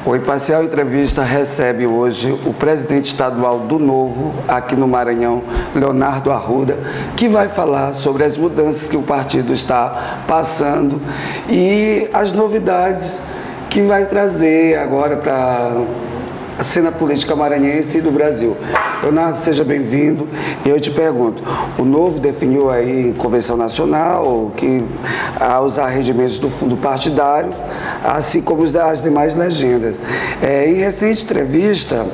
O Imparcial Entrevista recebe hoje o presidente estadual do Novo, aqui no Maranhão, Leonardo Arruda, que vai falar sobre as mudanças que o partido está passando e as novidades que vai trazer agora para a cena política maranhense e do Brasil. Leonardo, seja bem-vindo. E eu te pergunto, o Novo definiu aí em convenção nacional que a usar rendimentos do fundo partidário, assim como as demais legendas. Em recente entrevista,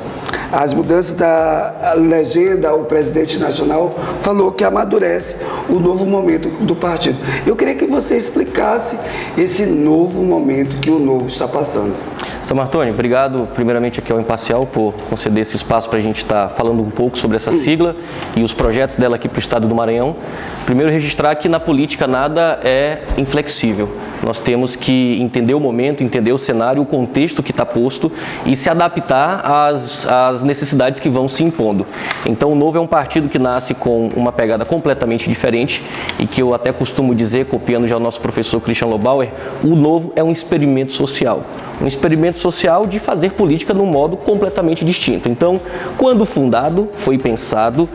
as mudanças da legenda, o presidente nacional falou que amadurece o novo momento do partido. Eu queria que você explicasse esse novo momento que o Novo está passando. Samartoni, obrigado primeiramente aqui ao Imparcial por conceder esse espaço para a gente estar falando um pouco sobre essa sigla e os projetos dela aqui para o estado do Maranhão. Primeiro, registrar que na política nada é inflexível. Nós temos que entender o momento, entender o cenário, o contexto que está posto e se adaptar às necessidades que vão se impondo. Então, o Novo é um partido que nasce com uma pegada completamente diferente e que eu até costumo dizer, copiando já o nosso professor Christian Lobauer, o Novo é um experimento social. Um experimento social de fazer política num modo completamente distinto. Então, quando fundado, foi pensado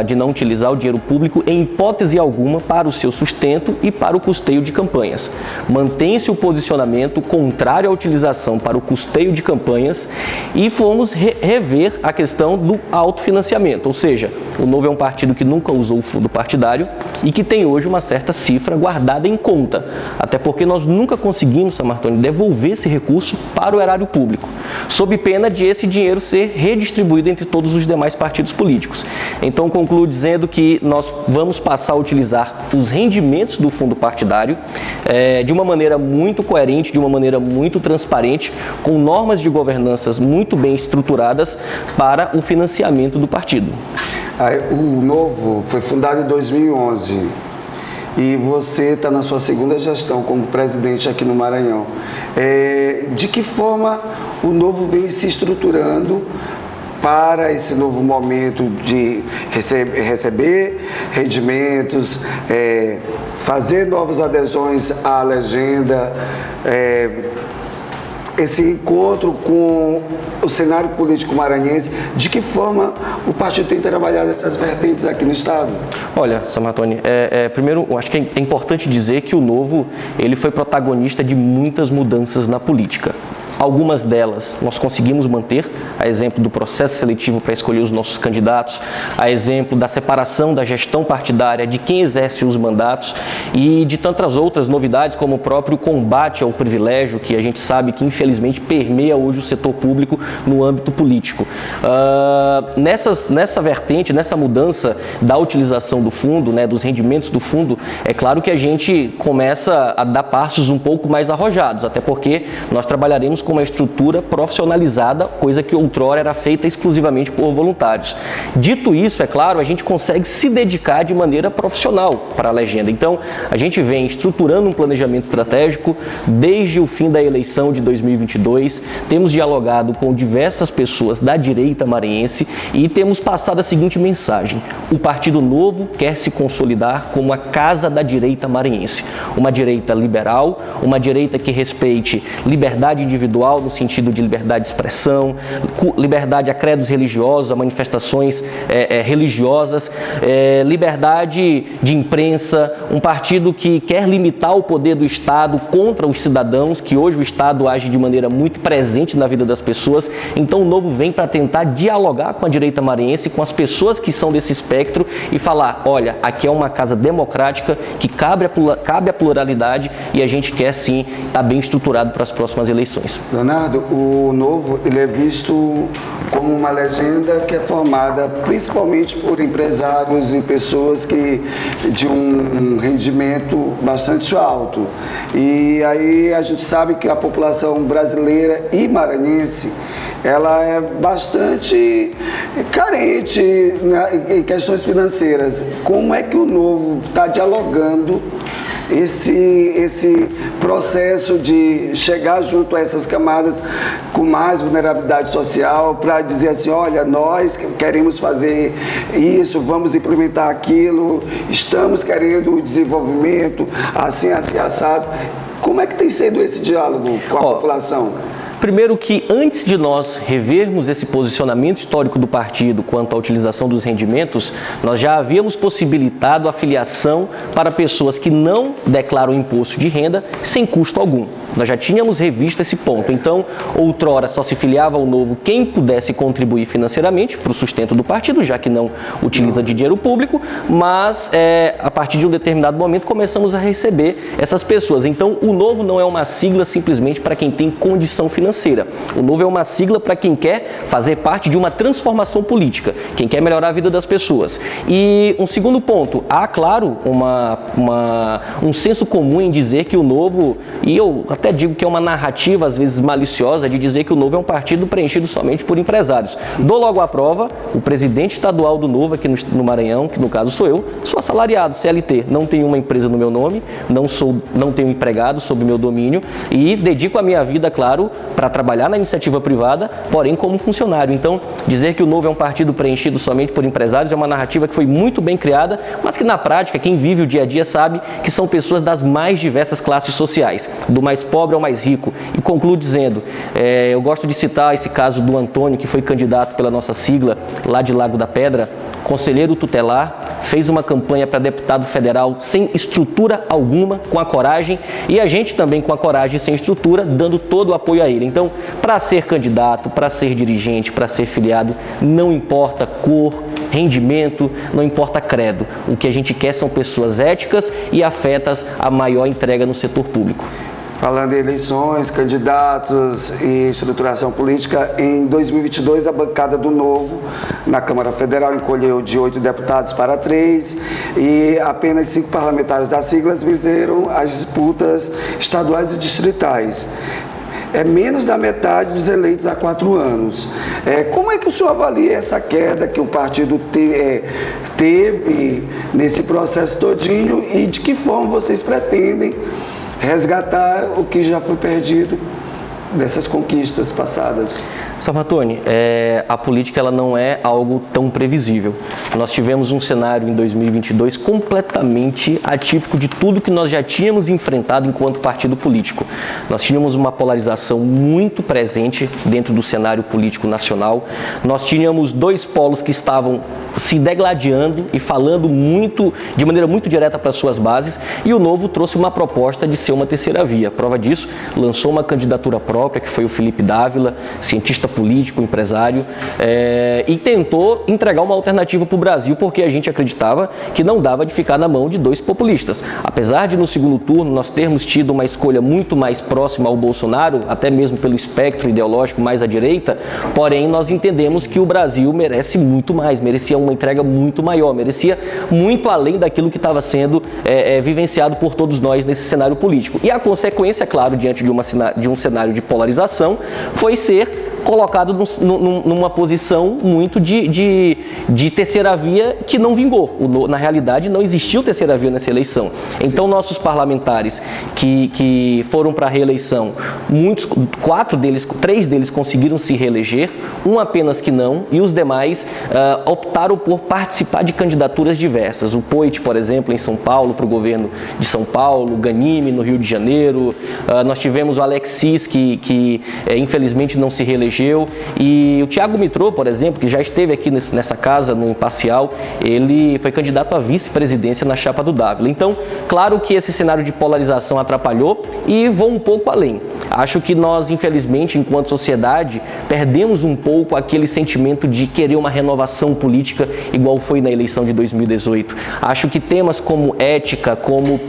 de não utilizar o dinheiro público em hipótese alguma para o seu sustento e para o custeio de campanhas. Mantém-se o posicionamento contrário à utilização para o custeio de campanhas e fomos rever a questão do autofinanciamento, ou seja, o Novo é um partido que nunca usou o fundo partidário e que tem hoje uma certa cifra guardada em conta, até porque nós nunca conseguimos, Samartoni, devolver esse recurso para o erário público, sob pena de esse dinheiro ser redistribuído entre todos os demais partidos políticos. Então, concluo dizendo que nós vamos passar a utilizar os rendimentos do fundo partidário de uma maneira muito coerente, de uma maneira muito transparente, com normas de governanças muito bem estruturadas para o financiamento do partido. O Novo foi fundado em 2011 e você está na sua segunda gestão como presidente aqui no Maranhão. De que forma o Novo vem se estruturando para esse novo momento de receber rendimentos, fazer novas adesões à legenda, esse encontro com o cenário político maranhense, de que forma o partido tem trabalhado essas vertentes aqui no estado? Olha, Samartoni, primeiro, eu acho que é importante dizer que o Novo ele foi protagonista de muitas mudanças na política. Algumas delas nós conseguimos manter, a exemplo do processo seletivo para escolher os nossos candidatos, a exemplo da separação da gestão partidária de quem exerce os mandatos e de tantas outras novidades, como o próprio combate ao privilégio, que a gente sabe que infelizmente permeia hoje o setor público no âmbito político. Nessa vertente, nessa mudança da utilização do fundo, dos rendimentos do fundo, é claro que a gente começa a dar passos um pouco mais arrojados, até porque nós trabalharemos com uma estrutura profissionalizada, coisa que outrora era feita exclusivamente por voluntários. Dito isso, é claro, a gente consegue se dedicar de maneira profissional para a legenda. Então, a gente vem estruturando um planejamento estratégico desde o fim da eleição de 2022, temos dialogado com diversas pessoas da direita maranhense e temos passado a seguinte mensagem: o Partido Novo quer se consolidar como a casa da direita maranhense, uma direita liberal, uma direita que respeite liberdade individual no sentido de liberdade de expressão, liberdade a credos religiosos, a manifestações religiosas, liberdade de imprensa, um partido que quer limitar o poder do Estado contra os cidadãos, que hoje o Estado age de maneira muito presente na vida das pessoas. Então o Novo vem para tentar dialogar com a direita maranhense, com as pessoas que são desse espectro e falar: olha, aqui é uma casa democrática que cabe a pluralidade e a gente quer sim estar bem estruturado para as próximas eleições. Leonardo, o Novo ele é visto como uma legenda que é formada principalmente por empresários e pessoas de um rendimento bastante alto. E aí a gente sabe que a população brasileira e maranhense ela é bastante carente em questões financeiras. Como é que o Novo está dialogando esse processo de chegar junto a essas camadas com mais vulnerabilidade social para dizer assim: olha, nós queremos fazer isso, vamos implementar aquilo, estamos querendo o desenvolvimento assim, assim, assado. Como é que tem sido esse diálogo com a população? Primeiro que antes de nós revermos esse posicionamento histórico do partido quanto à utilização dos rendimentos, nós já havíamos possibilitado a filiação para pessoas que não declaram imposto de renda sem custo algum. Nós já tínhamos revisto esse ponto. Então, outrora só se filiava ao Novo quem pudesse contribuir financeiramente para o sustento do partido, já que não utiliza de dinheiro público, mas a partir de um determinado momento começamos a receber essas pessoas. Então, o Novo não é uma sigla simplesmente para quem tem condição financeira. O Novo é uma sigla para quem quer fazer parte de uma transformação política, quem quer melhorar a vida das pessoas. E um segundo ponto, há, claro, um senso comum em dizer que o Novo, e eu até digo que é uma narrativa, às vezes maliciosa, de dizer que o Novo é um partido preenchido somente por empresários. Dou logo a prova, o presidente estadual do Novo aqui no Maranhão, que no caso sou eu, sou assalariado, CLT, não tenho uma empresa no meu nome, não tenho empregado sob meu domínio e dedico a minha vida, claro, para trabalhar na iniciativa privada, porém como funcionário. Então, dizer que o Novo é um partido preenchido somente por empresários é uma narrativa que foi muito bem criada, mas que na prática, quem vive o dia a dia sabe que são pessoas das mais diversas classes sociais, do mais pobre ao mais rico. E concluo dizendo, eu gosto de citar esse caso do Antônio, que foi candidato pela nossa sigla lá de Lago da Pedra, conselheiro tutelar, fez uma campanha para deputado federal sem estrutura alguma, com a coragem, e a gente também com a coragem e sem estrutura, dando todo o apoio a ele. Então, para ser candidato, para ser dirigente, para ser filiado, não importa cor, rendimento, não importa credo. O que a gente quer são pessoas éticas e afetas à maior entrega no setor público. Falando em eleições, candidatos e estruturação política, em 2022 a bancada do Novo na Câmara Federal encolheu de 8 deputados para 3 e apenas 5 parlamentares das siglas venceram as disputas estaduais e distritais. É menos da metade dos eleitos há 4 anos. Como é que o senhor avalia essa queda que o partido teve nesse processo todinho e de que forma vocês pretendem resgatar o que já foi perdido dessas conquistas passadas? Salvatore, a política ela não é algo tão previsível. Nós tivemos um cenário em 2022 completamente atípico de tudo que nós já tínhamos enfrentado enquanto partido político. Nós tínhamos uma polarização muito presente dentro do cenário político nacional. Nós tínhamos 2 polos que estavam se degladiando e falando de maneira muito direta para suas bases, e o Novo trouxe uma proposta de ser uma terceira via. Prova disso, lançou uma candidatura própria, que foi o Felipe Dávila, cientista político, empresário, e tentou entregar uma alternativa para o Brasil, porque a gente acreditava que não dava de ficar na mão de 2 populistas. Apesar de no segundo turno nós termos tido uma escolha muito mais próxima ao Bolsonaro, até mesmo pelo espectro ideológico mais à direita, porém nós entendemos que o Brasil merece muito mais, merecia uma entrega muito maior, merecia muito além daquilo que estava sendo vivenciado por todos nós nesse cenário político. E a consequência, claro, diante de um cenário de polarização, foi ser colocado numa posição muito de terceira via que não vingou. Na realidade, não existiu terceira via nessa eleição. Então, nossos parlamentares que foram para a reeleição, 3 deles conseguiram se reeleger, um apenas que não, e os demais optaram por participar de candidaturas diversas. O Poit, por exemplo, em São Paulo, para o governo de São Paulo, o Ganime, no Rio de Janeiro, nós tivemos o Alexis, que infelizmente não se reelegeu, e o Thiago Mitrô, por exemplo, que já esteve aqui nessa casa, no Imparcial, ele foi candidato à vice-presidência na chapa do Dávila. Então, claro que esse cenário de polarização atrapalhou e vou um pouco além. Acho que nós, infelizmente, enquanto sociedade, perdemos um pouco aquele sentimento de querer uma renovação política igual foi na eleição de 2018. Acho que temas como ética, como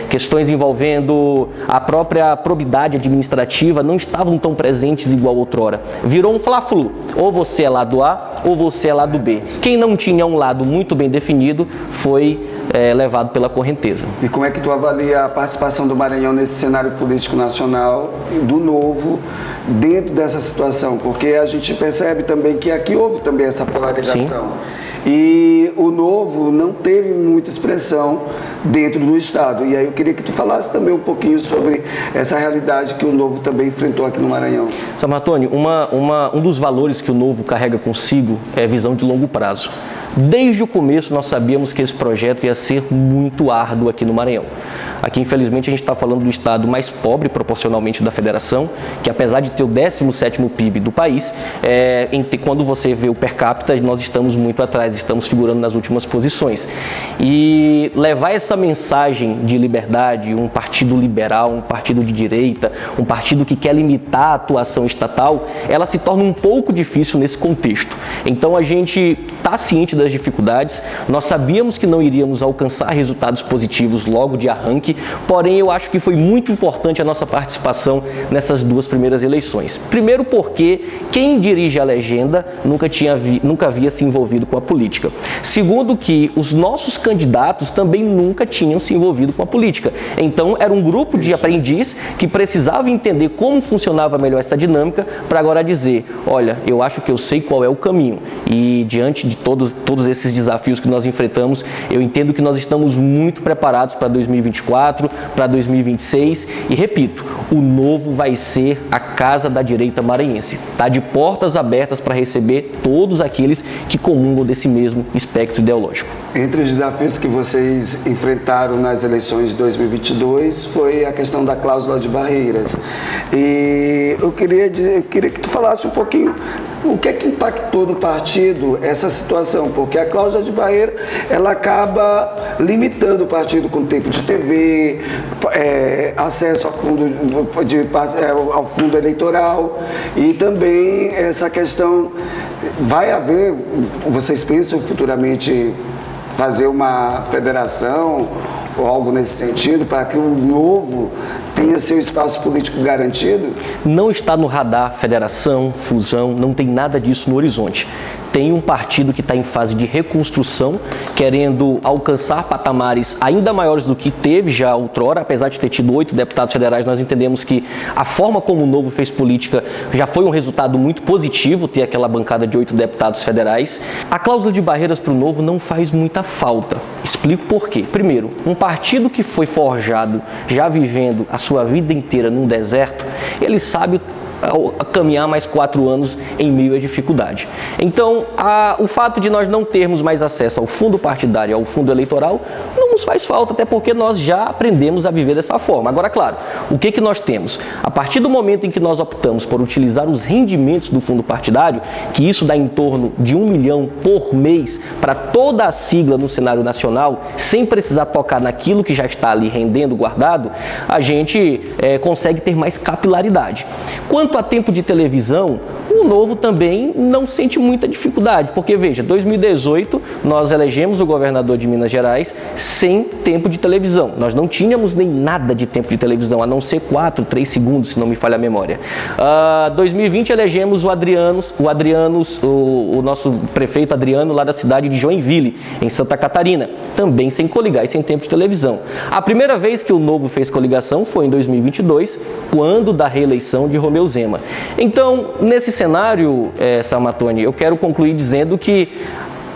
questões envolvendo a própria probidade administrativa não estavam tão presentes igual outrora. Virou um fla-flu. Ou você é lado A ou você é lado B. Quem não tinha um lado muito bem definido foi levado pela correnteza. E como é que tu avalia a participação do Maranhão nesse cenário político nacional e do Novo dentro dessa situação? Porque a gente percebe também que aqui houve também essa polarização. Sim. E o Novo não teve muita expressão dentro do Estado. E aí eu queria que tu falasse também um pouquinho sobre essa realidade que o Novo também enfrentou aqui no Maranhão. Salvatore, um dos valores que o Novo carrega consigo é a visão de longo prazo. Desde o começo nós sabíamos que esse projeto ia ser muito árduo aqui no Maranhão. Aqui, infelizmente, a gente está falando do estado mais pobre proporcionalmente da federação, que apesar de ter o 17º PIB do país, quando você vê o per capita, nós estamos muito atrás, estamos figurando nas últimas posições. E levar essa mensagem de liberdade, um partido liberal, um partido de direita, um partido que quer limitar a atuação estatal, ela se torna um pouco difícil nesse contexto. Então a gente está ciente das dificuldades, nós sabíamos que não iríamos alcançar resultados positivos logo de arranque, porém eu acho que foi muito importante a nossa participação nessas duas primeiras eleições. Primeiro porque quem dirige a legenda nunca havia se envolvido com a política. Segundo que os nossos candidatos também nunca tinham se envolvido com a política. Então era um grupo de aprendiz que precisava entender como funcionava melhor essa dinâmica para agora dizer, olha, eu acho que eu sei qual é o caminho. E diante de todos esses desafios que nós enfrentamos, eu entendo que nós estamos muito preparados para 2024, para 2026 e repito, o Novo vai ser a casa da direita maranhense. Está de portas abertas para receber todos aqueles que comungam desse mesmo espectro ideológico. Entre os desafios que vocês enfrentaram nas eleições de 2022 foi a questão da cláusula de barreiras. E eu queria que tu falasse um pouquinho o que é que impactou no partido essa situação, porque a cláusula de barreira ela acaba limitando o partido com tempo de TV, acesso ao fundo eleitoral e também essa questão, vai haver, vocês pensam futuramente fazer uma federação ou algo nesse sentido para que o Novo tenha seu espaço político garantido? Não está no radar federação, fusão, não tem nada disso no horizonte. Tem um partido que está em fase de reconstrução, querendo alcançar patamares ainda maiores do que teve já outrora, apesar de ter tido 8 deputados federais, nós entendemos que a forma como o Novo fez política já foi um resultado muito positivo, ter aquela bancada de 8 deputados federais. A cláusula de barreiras para o Novo não faz muita falta. Explico por quê. Primeiro, um partido que foi forjado já vivendo a sua vida inteira num deserto, ele sabe caminhar mais 4 anos em meio à dificuldade. Então, o fato de nós não termos mais acesso ao fundo partidário e ao fundo eleitoral não nos faz falta, até porque nós já aprendemos a viver dessa forma. Agora, claro, o que nós temos? A partir do momento em que nós optamos por utilizar os rendimentos do fundo partidário, que isso dá em torno de 1 milhão por mês para toda a sigla no cenário nacional, sem precisar tocar naquilo que já está ali rendendo, guardado, a gente consegue ter mais capilaridade. Quanto a tempo de televisão, o Novo também não sente muita dificuldade, porque veja, 2018 nós elegemos o governador de Minas Gerais sem tempo de televisão. Nós não tínhamos nem nada de tempo de televisão, a não ser 4, 3 segundos, se não me falha a memória. 2020 elegemos o nosso prefeito Adriano, lá da cidade de Joinville, em Santa Catarina, também sem coligar e sem tempo de televisão. A primeira vez que o Novo fez coligação foi em 2022, quando da reeleição de Romeu Zema. Então, nesse cenário, Salmatone, eu quero concluir dizendo que,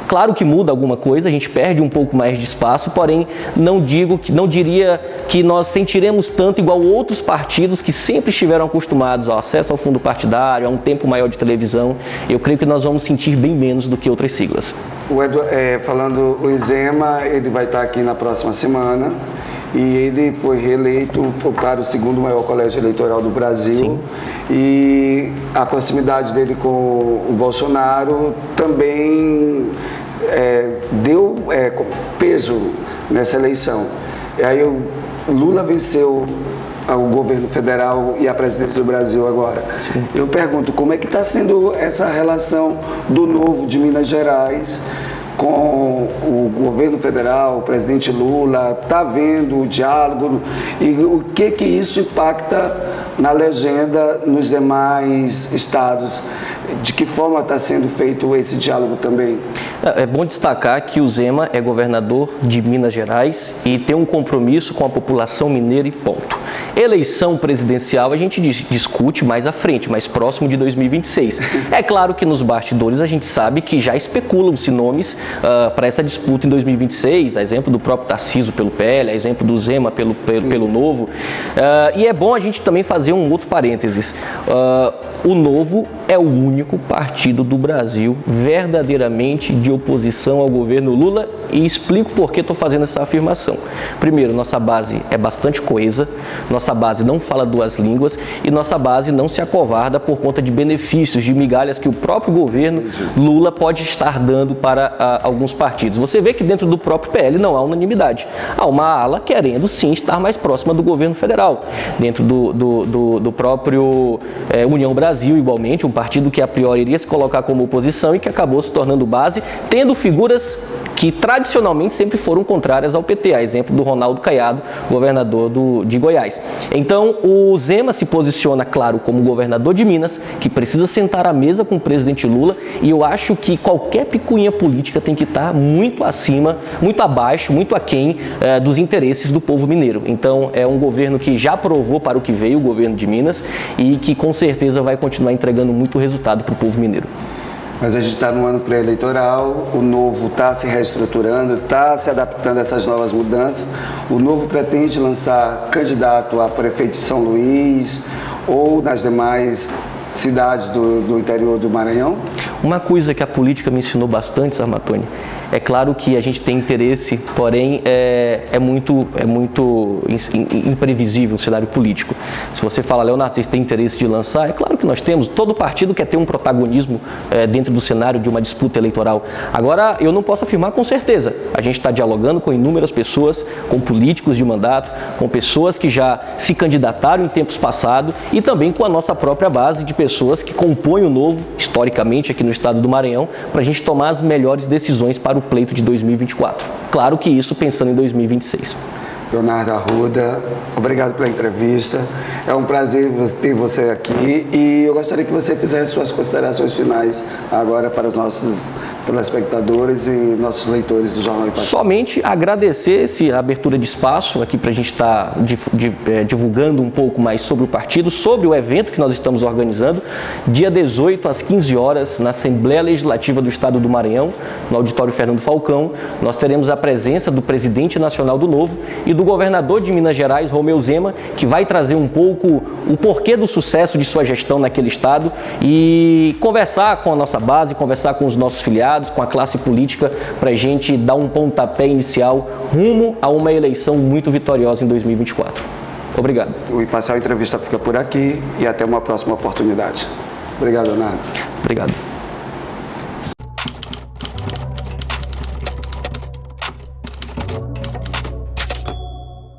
claro que muda alguma coisa, a gente perde um pouco mais de espaço, porém não diria que nós sentiremos tanto igual outros partidos que sempre estiveram acostumados ao acesso ao fundo partidário, a um tempo maior de televisão. Eu creio que nós vamos sentir bem menos do que outras siglas. Falando o Zema, ele vai estar aqui na próxima semana. E ele foi reeleito para o 2º maior colégio eleitoral do Brasil. Sim. E a proximidade dele com o Bolsonaro também deu peso nessa eleição. E aí o Lula venceu o governo federal e a presidência do Brasil agora. Sim. Eu pergunto, como é que está sendo essa relação do Novo de Minas Gerais com o governo federal, o presidente Lula, está vendo o diálogo e o que isso impacta na legenda nos demais estados? De que forma está sendo feito esse diálogo também? É bom destacar que o Zema é governador de Minas Gerais e tem um compromisso com a população mineira e ponto. Eleição presidencial a gente discute mais à frente, mais próximo de 2026. É claro que nos bastidores a gente sabe que já especulam-se nomes para essa disputa em 2026, a exemplo do próprio Tarcísio pelo PL, a exemplo do Zema pelo Novo. E é bom a gente também fazer um outro parênteses. O Novo é o único partido do Brasil verdadeiramente de oposição ao governo Lula, e explico por que estou fazendo essa afirmação. Primeiro, nossa base é bastante coesa, nossa base não fala duas línguas e nossa base não se acovarda por conta de benefícios, de migalhas que o próprio governo Lula pode estar dando para alguns partidos. Você vê que dentro do próprio PL não há unanimidade. Há uma ala querendo sim estar mais próxima do governo federal. Dentro do próprio União Brasil, igualmente, um partido que a priori iria se colocar como oposição e que acabou se tornando base, tendo figuras que tradicionalmente sempre foram contrárias ao PT, a exemplo do Ronaldo Caiado, governador de Goiás. Então, o Zema se posiciona, claro, como governador de Minas, que precisa sentar à mesa com o presidente Lula, e eu acho que qualquer picuinha política tem que estar muito acima, muito abaixo, muito aquém dos interesses do povo mineiro. Então, é um governo que já provou para o que veio, o governo de Minas, e que com certeza vai continuar entregando muito resultado para o povo mineiro. Mas a gente está no ano pré-eleitoral, o Novo está se reestruturando, está se adaptando a essas novas mudanças. O Novo pretende lançar candidato a prefeito de São Luís ou nas demais cidades do interior do Maranhão? Uma coisa que a política me ensinou bastante, Sarmatoni, é claro que a gente tem interesse, porém é muito imprevisível o cenário político. Se você fala, Leonardo, vocês têm interesse de lançar? É claro que nós temos. Todo partido quer ter um protagonismo dentro do cenário de uma disputa eleitoral. Agora, eu não posso afirmar com certeza. A gente está dialogando com inúmeras pessoas, com políticos de mandato, com pessoas que já se candidataram em tempos passados e também com a nossa própria base de pessoas que compõem o Novo, historicamente, aqui no estado do Maranhão, para a gente tomar as melhores decisões para o pleito de 2024. Claro que isso pensando em 2026. Leonardo Arruda, obrigado pela entrevista. É um prazer ter você aqui e eu gostaria que você fizesse suas considerações finais agora para os nossos telespectadores e nossos leitores do Jornal Imparcial. Somente agradecer essa abertura de espaço aqui para a gente estar divulgando um pouco mais sobre o partido, sobre o evento que nós estamos organizando, dia 18 às 15 horas, na Assembleia Legislativa do Estado do Maranhão, no Auditório Fernando Falcão. Nós teremos a presença do presidente nacional do Novo e do governador de Minas Gerais, Romeu Zema, que vai trazer um pouco o porquê do sucesso de sua gestão naquele estado e conversar com a nossa base, conversar com os nossos filiados, com a classe política, para a gente dar um pontapé inicial rumo a uma eleição muito vitoriosa em 2024. Obrigado. O Imparcial Entrevista fica por aqui e até uma próxima oportunidade. Obrigado, Leonardo. Obrigado.